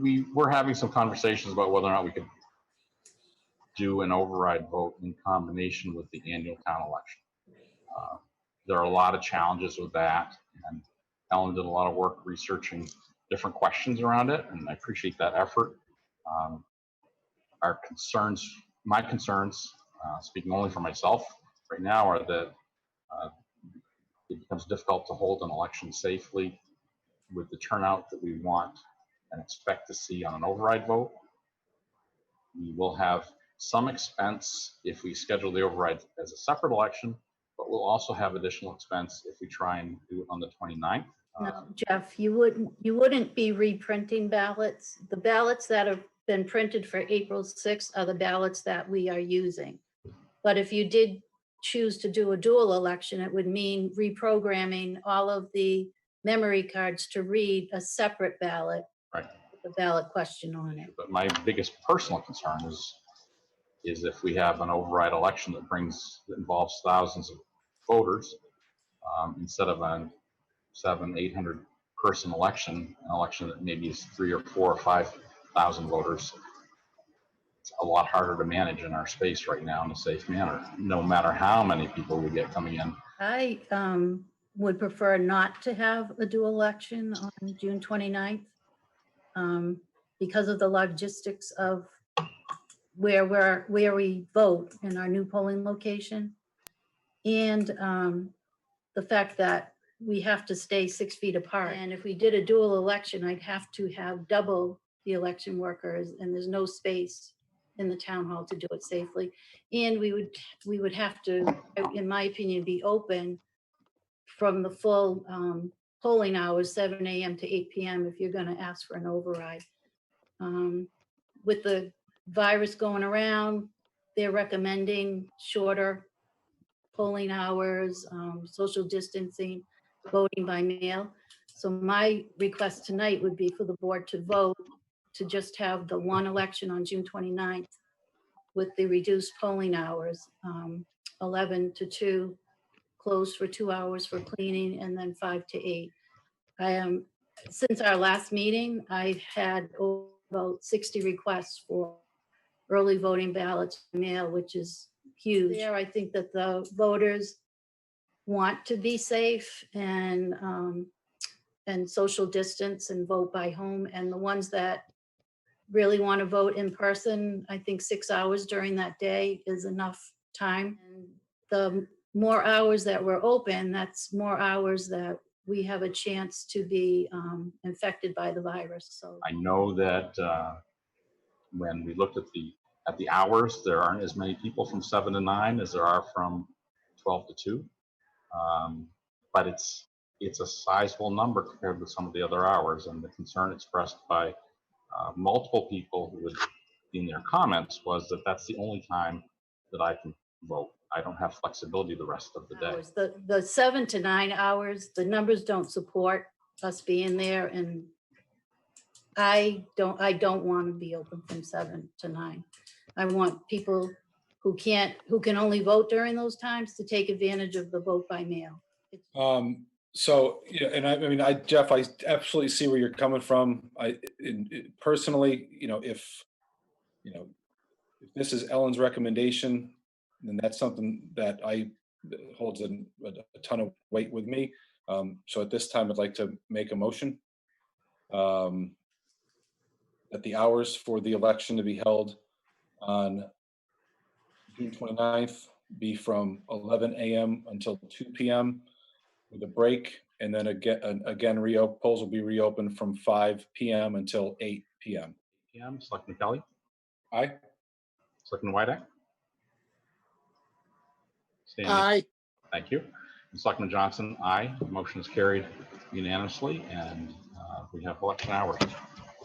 We were having some conversations about whether or not we could do an override vote in combination with the annual town election. There are a lot of challenges with that, and Ellen did a lot of work researching different questions around it, and I appreciate that effort. Our concerns, my concerns, speaking only for myself right now, are that it becomes difficult to hold an election safely with the turnout that we want and expect to see on an override vote. We will have some expense if we schedule the override as a separate election, but we'll also have additional expense if we try and do it on the 29th. No, Jeff, you wouldn't be reprinting ballots. The ballots that have been printed for April 6th are the ballots that we are using. But if you did choose to do a dual election, it would mean reprogramming all of the memory cards to read a separate ballot, Right. With a ballot question on it. But my biggest personal concern is if we have an override election that involves thousands of voters, instead of a 700-800 person election, an election that maybe is 3,000 or 4,000 or 5,000 voters. It's a lot harder to manage in our space right now in a safe manner, no matter how many people we get coming in. I would prefer not to have a dual election on June 29th because of the logistics of where we vote in our new polling location, and the fact that we have to stay 6 feet apart. And if we did a dual election, I'd have to have double the election workers, and there's no space in the town hall to do it safely. And we would have to, in my opinion, be open from the full polling hours, 7 a.m. to 8 p.m. if you're going to ask for an override. With the virus going around, they're recommending shorter polling hours, social distancing, voting by mail. So my request tonight would be for the board to vote to just have the one election on June 29th with the reduced polling hours, 11 to 2, closed for 2 hours for cleaning, and then 5 to 8. Since our last meeting, I've had about 60 requests for early voting ballots by mail, which is huge. There, I think that the voters want to be safe and social distance and vote by home. And the ones that really want to vote in person, I think 6 hours during that day is enough time. And the more hours that we're open, that's more hours that we have a chance to be infected by the virus. So I know that when we looked at the hours, there aren't as many people from 7 to 9 as there are from 12 to 2. But it's a sizable number compared with some of the other hours, and the concern expressed by multiple people who would, in their comments, was that that's the only time that I can vote. I don't have flexibility the rest of the day. The 7 to 9 hours, the numbers don't support us being there, and I don't want to be open from 7 to 9. I want people who can only vote during those times to take advantage of the vote by mail. So, yeah, and I mean, Jeff, I absolutely see where you're coming from. Personally, if this is Ellen's recommendation, then that's something that holds a ton of weight with me. So at this time, I'd like to make a motion that the hours for the election to be held on June 29th be from 11 a.m. until 2 p.m. with a break, and then again, polls will be reopened from 5 p.m. until 8 p.m. Selectman Kelly? Aye. Selectman Whiteack? Aye. Thank you. And Selectman Johnson, aye. The motion is carried unanimously, and we have election hours.